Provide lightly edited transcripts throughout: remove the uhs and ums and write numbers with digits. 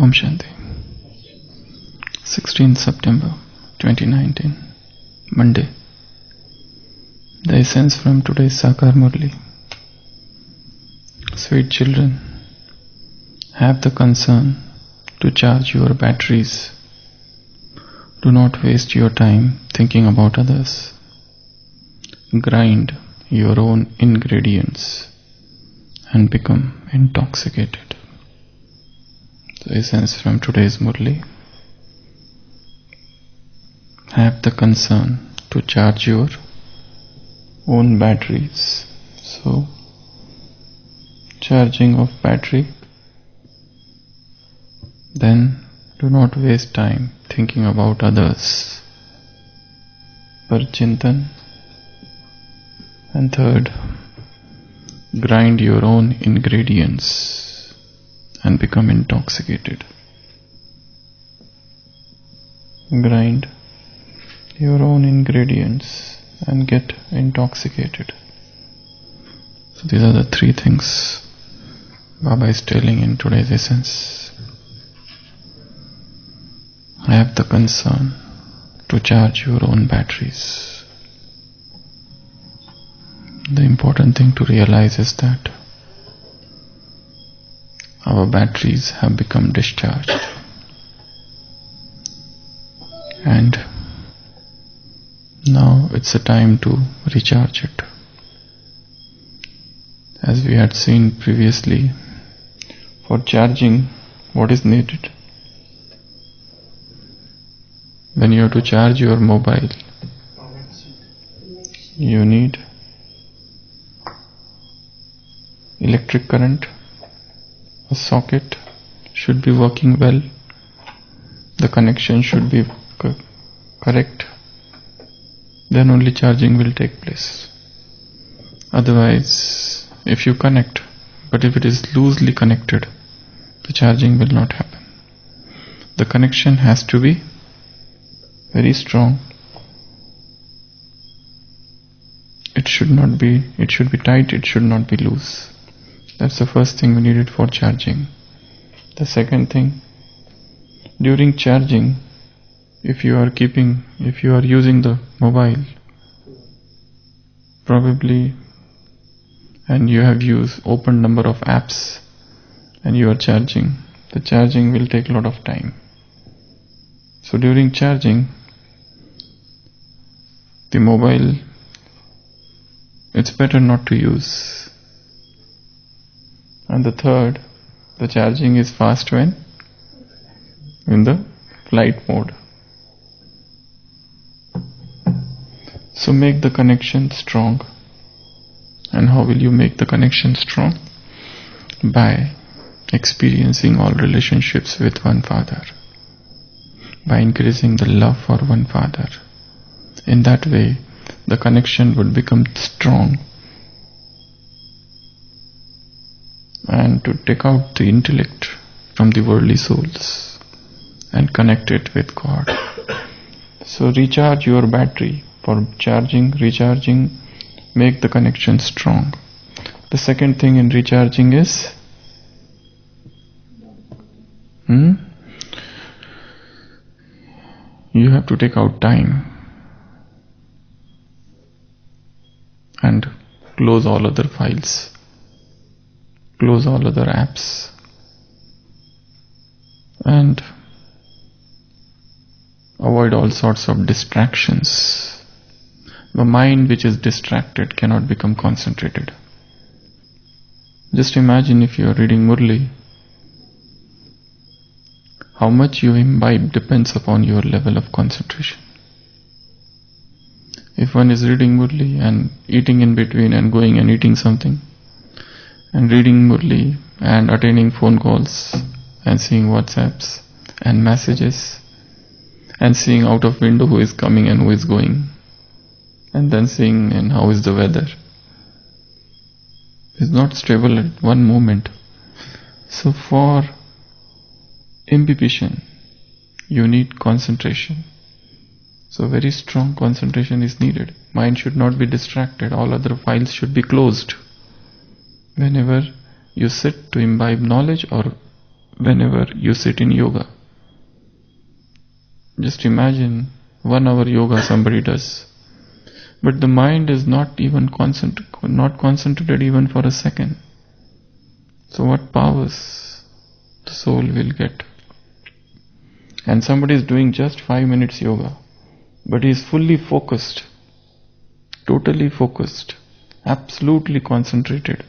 Om Shanti. 16th September 2019, Monday. The essence from today's Sakar Murli. Sweet children, have the concern to charge your batteries. Do not waste your time thinking about others. Grind your own ingredients and become intoxicated. The essence from today's Murli. Have the concern to charge your own batteries. So, charging of battery. Then, do not waste time thinking about others. Parchintan. And third, grind your own ingredients and become intoxicated. Grind your own ingredients and get intoxicated. So these are the three things Baba is telling in today's essence. Have the concern to charge your own batteries. The important thing to realize is that our batteries have become discharged, and now it's a time to recharge it. As we had seen previously, for charging, what is needed? When you have to charge your mobile, you need electric current. A socket should be working well. The connection should be correct. Then only charging will take place. Otherwise, if you connect, but if it is loosely connected, the charging will not happen. The connection has to be very strong. It should be tight, it should not be loose. That's the first thing we needed for charging. The second thing, during charging, if you are using the mobile, probably, and you have open number of apps, and you are charging, the charging will take a lot of time. So during charging, the mobile, it's better not to use. And the third, the charging is fast when? In the flight mode. So make the connection strong. And how will you make the connection strong? By experiencing all relationships with one Father. By increasing the love for one Father. In that way, the connection would become strong. And to take out the intellect from the worldly souls and connect it with God. So recharge your battery. For charging, recharging, make the connection strong. The second thing in recharging is you have to take out time and close all other files. Close all other apps and avoid all sorts of distractions. The mind which is distracted cannot become concentrated. Just imagine if you are reading Murli, how much you imbibe depends upon your level of concentration. If one is reading Murli and eating in between and going and eating something, and reading Murli and attending phone calls and seeing WhatsApps and messages and seeing out of window who is coming and who is going, and then seeing and how is the weather, is not stable at one moment. So for imbibition, you need concentration. So very strong concentration is needed. Mind should not be distracted. All other files should be closed. Whenever you sit to imbibe knowledge or whenever you sit in yoga. Just imagine 1 hour yoga somebody does, but the mind is not concentrated even for a second. So what powers the soul will get? And somebody is doing just 5 minutes yoga, but he is fully focused, totally focused, absolutely concentrated.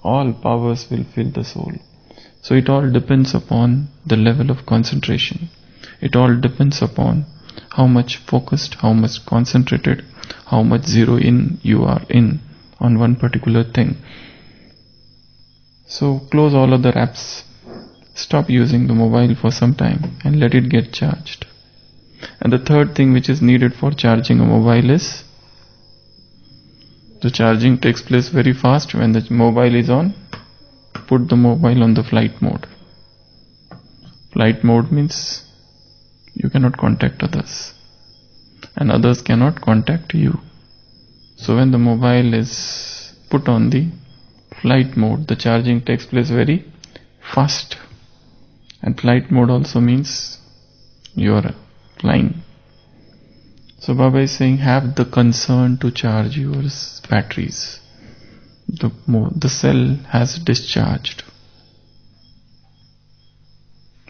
All powers will fill the soul. So it all depends upon the level of concentration. It all depends upon how much focused, how much concentrated, how much zero in you are in on one particular thing. So close all other apps. Stop using the mobile for some time and let it get charged. And the third thing which is needed for charging a mobile is the charging takes place very fast when the mobile is on. Put the mobile on the flight mode. Flight mode means you cannot contact others and others cannot contact you. So when the mobile is put on the flight mode, the charging takes place very fast. And flight mode also means you are flying. So Baba is saying, have the concern to charge your batteries. The cell has discharged.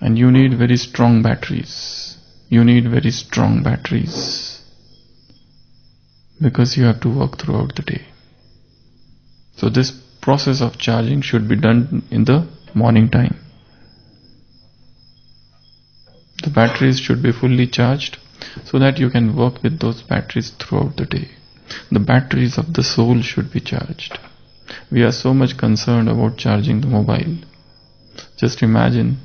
And you need very strong batteries. You need very strong batteries. Because you have to work throughout the day. So this process of charging should be done in the morning time. The batteries should be fully charged so that you can work with those batteries throughout the day. The batteries of the soul should be charged. We are so much concerned about charging the mobile. Just imagine,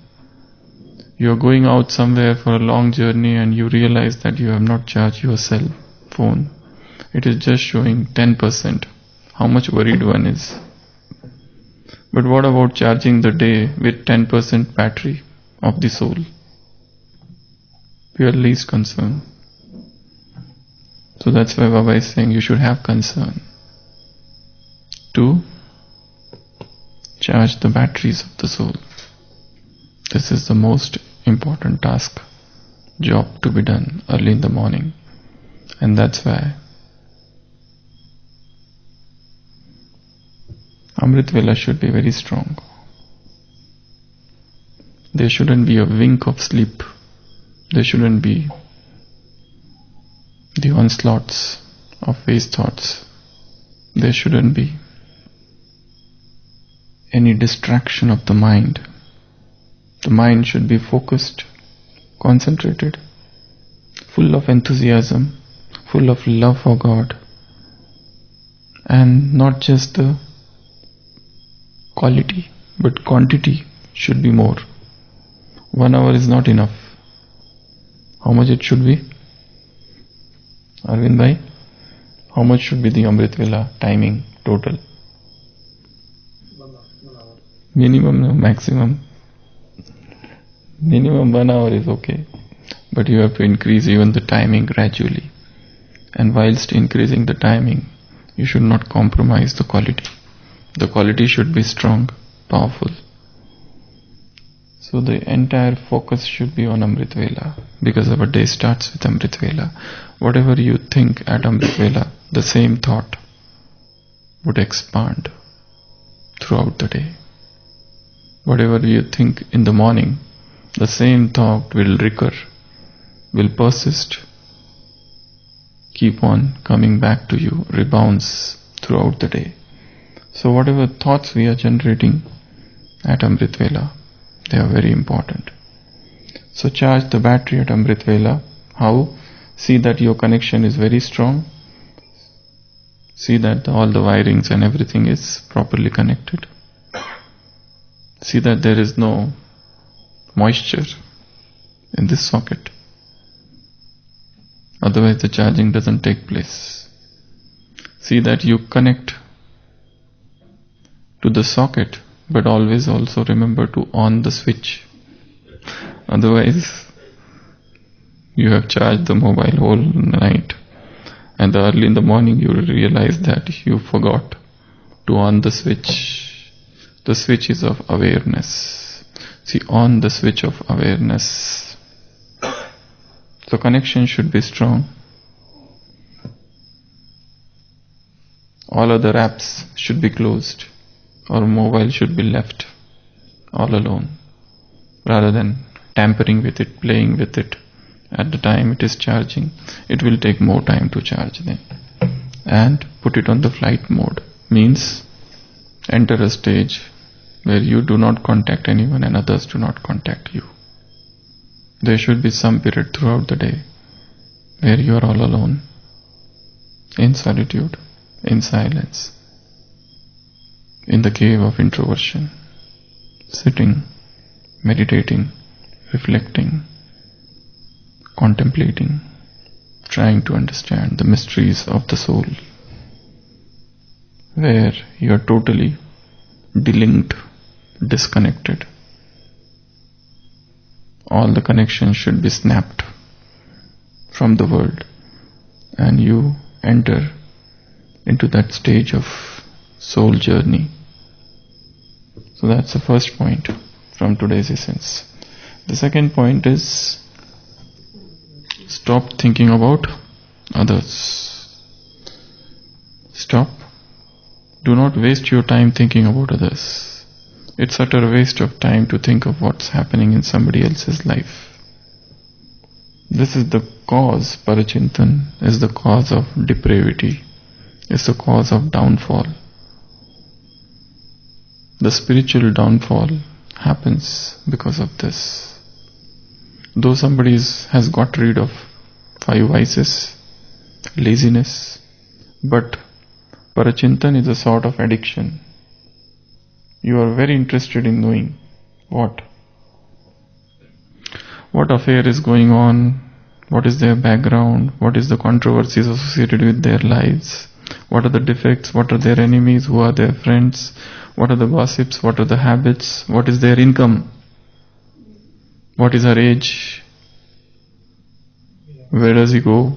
you are going out somewhere for a long journey and you realize that you have not charged your cell phone. It is just showing 10%. How much worried one is. But what about charging the day with 10% battery of the soul? We are least concerned. So that's why Baba is saying you should have concern to charge the batteries of the soul. This is the most important task, job to be done early in the morning. And that's why Amrit Vela should be very strong. There shouldn't be a wink of sleep. There shouldn't be the onslaughts of waste thoughts. There shouldn't be any distraction of the mind. The mind should be focused, concentrated, full of enthusiasm, full of love for God, and not just the quality, but quantity should be more. 1 hour is not enough. How much it should be? Arvind bhai, how much should be the Amrit Vela timing total? 1 hour. Minimum, no, maximum. Minimum 1 hour is okay. But you have to increase even the timing gradually. And whilst increasing the timing, you should not compromise the quality. The quality should be strong, powerful. So the entire focus should be on Amrit Vela, because our day starts with Amrit Vela. Whatever you think at Amrit Vela, the same thought would expand throughout the day. Whatever you think in the morning, the same thought will recur, will persist, keep on coming back to you, rebounds throughout the day. So whatever thoughts we are generating at Amrit Vela, they are very important. So charge the battery at Amrit Vela. How? See that your connection is very strong. See that all the wirings and everything is properly connected. See that there is no moisture in this socket. Otherwise the charging doesn't take place. See that you connect to the socket, but always also remember to on the switch. Otherwise you have charged the mobile whole night and early in the morning you realize that you forgot to on the switch. The switch is of awareness. See, on the switch of awareness. So connection should be strong. All other apps should be closed, or mobile should be left all alone, rather than tampering with it, playing with it. At the time it is charging, it will take more time to charge then. And put it on the flight mode, means enter a stage where you do not contact anyone and others do not contact you. There should be some period throughout the day where you are all alone, in solitude, in silence, in the cave of introversion, sitting, meditating, reflecting, contemplating, trying to understand the mysteries of the soul, where you are totally delinked, disconnected. All the connections should be snapped from the world, and you enter into that stage of soul journey. So that's the first point from today's essence. The second point is, stop thinking about others. Stop. Do not waste your time thinking about others. It's utter waste of time to think of what's happening in somebody else's life. This is the cause, parachintan, is the cause of depravity, is the cause of downfall. The spiritual downfall happens because of this. Though somebody has got rid of 5 vices, laziness, but parachintan is a sort of addiction. You are very interested in knowing what affair is going on, what is their background, what is the controversies associated with their lives, what are the defects, what are their enemies, who are their friends, what are the gossips, what are the habits, what is their income, what is her age, where does he go,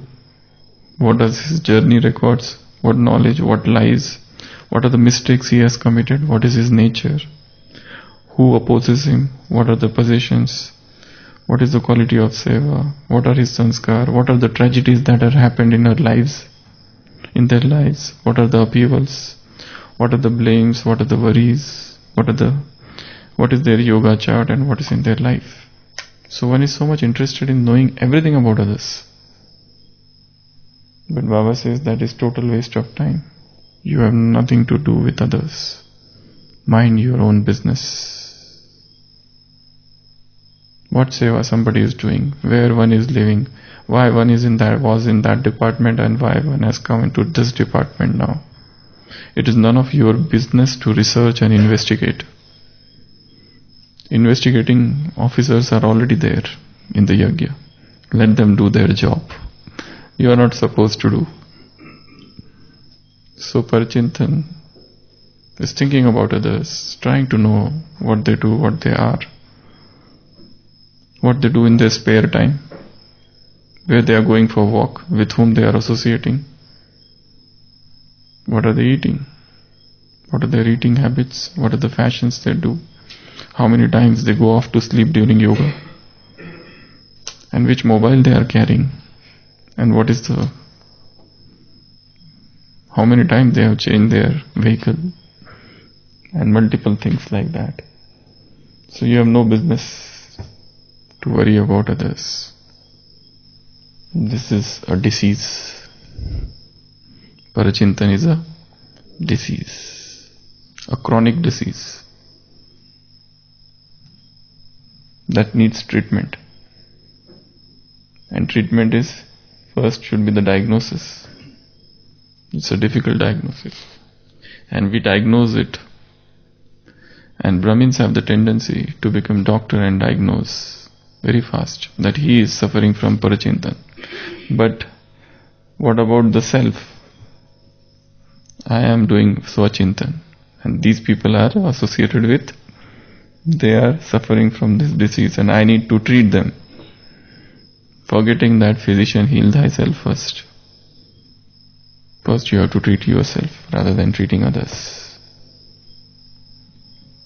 what does his journey records, what knowledge, what lies, what are the mistakes he has committed, what is his nature, who opposes him, what are the possessions, what is the quality of seva, what are his sanskar, what are the tragedies that have happened in their lives, what are the upheavals, what are the blames, what are the worries, what is their yoga chart and what is in their life. So one is so much interested in knowing everything about others. But Baba says that is total waste of time. You have nothing to do with others. Mind your own business. What seva somebody is doing, where one is living, why one was in that department and why one has come into this department now. It is none of your business to research and investigate. Investigating officers are already there in the yajna. Let them do their job. You are not supposed to do. So parachintan is thinking about others, trying to know what they do, what they are, what they do in their spare time, where they are going for a walk, with whom they are associating, what are they eating, what are their eating habits, what are the fashions they do, how many times they go off to sleep during yoga, and which mobile they are carrying, and how many times they have changed their vehicle, and multiple things like that. So you have no business to worry about others. This is a disease. Parachintan is a disease, a chronic disease that needs treatment. And treatment is, first should be the diagnosis. It's a difficult diagnosis. And we diagnose it. And Brahmins have the tendency to become doctor and diagnose very fast that he is suffering from parachintan. But what about the self? I am doing swachintan, and these people are associated with, they are suffering from this disease and I need to treat them. Forgetting that physician, heal thyself first. First you have to treat yourself rather than treating others.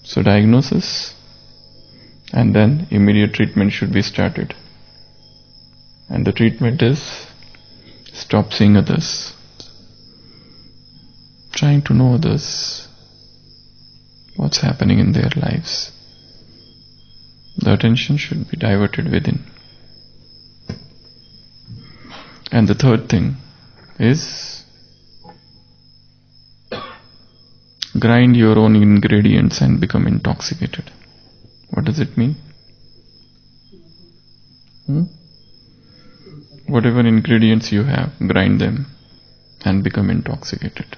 So diagnosis, and then immediate treatment should be started. And the treatment is stop seeing others, trying to know others, what's happening in their lives. The attention should be diverted within. And the third thing is grind your own ingredients and become intoxicated. What does it mean? Whatever ingredients you have, grind them and become intoxicated.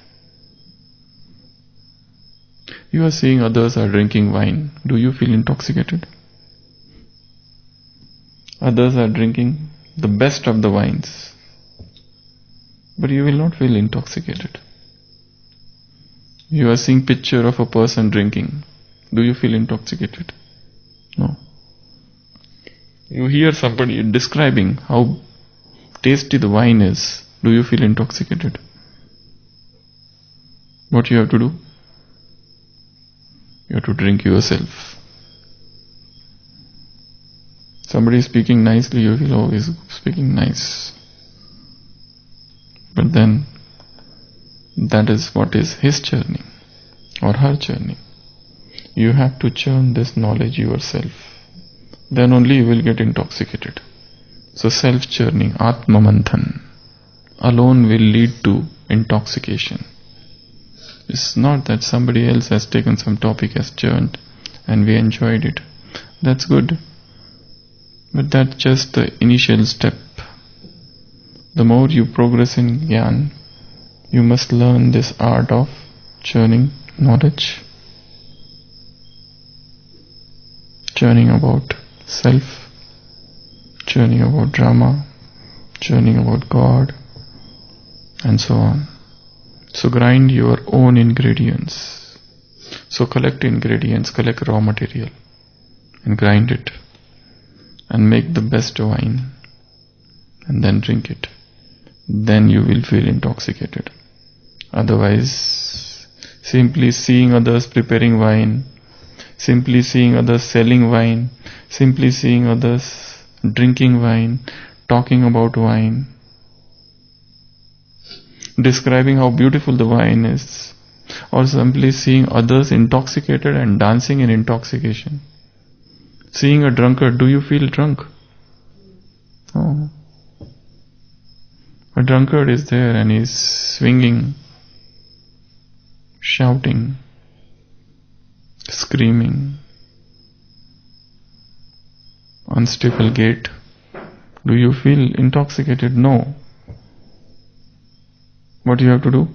You are seeing others are drinking wine. Do you feel intoxicated? Others are drinking the best of the wines, but you will not feel intoxicated. You are seeing picture of a person drinking. Do you feel intoxicated? No. You hear somebody describing how tasty the wine is. Do you feel intoxicated? What you have to do? You have to drink yourself. Somebody is speaking nicely, you feel, oh, he's speaking nice. But then, that is what is his journey or her journey. You have to churn this knowledge yourself. Then only you will get intoxicated. So self-churning, Atma Manthan, alone will lead to intoxication. It's not that somebody else has taken some topic, has churned, and we enjoyed it. That's good. But that's just the initial step. The more you progress in Gyan, you must learn this art of churning knowledge, churning about self, churning about Brahma, churning about God, and so on. So grind your own ingredients. So collect ingredients, collect raw material, and grind it, and make the best wine, and then drink it. Then you will feel intoxicated. Otherwise, simply seeing others preparing wine, simply seeing others selling wine, simply seeing others drinking wine, talking about wine, describing how beautiful the wine is, or simply seeing others intoxicated and dancing in intoxication. Seeing a drunkard, do you feel drunk? Oh. A drunkard is there and he's swinging, shouting, screaming, unstable gait. Do you feel intoxicated? No. What do you have to do?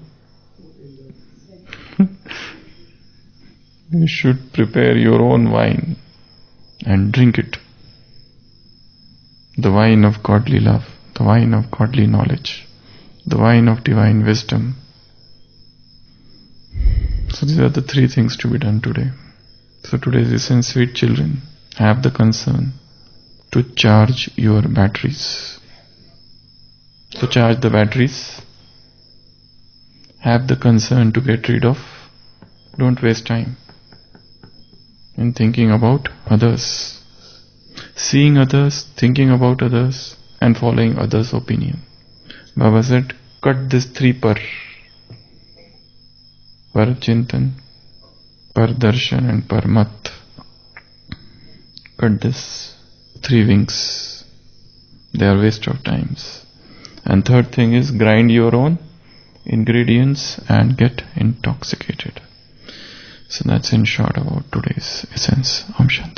You should prepare your own wine and drink it. The wine of godly love, the wine of godly knowledge, the wine of divine wisdom. So these are the three things to be done today. So today's essence, sweet children, have the concern to charge your batteries. So charge the batteries. Have the concern to get rid of. Don't waste time in thinking about others, seeing others, thinking about others, and following others' opinion. Baba said, cut this three par chintan, par darshan, and par mat. Cut this three wings. They are waste of times. And third thing is grind your own ingredients and get intoxicated. So that's in short about today's essence. Om Shanti.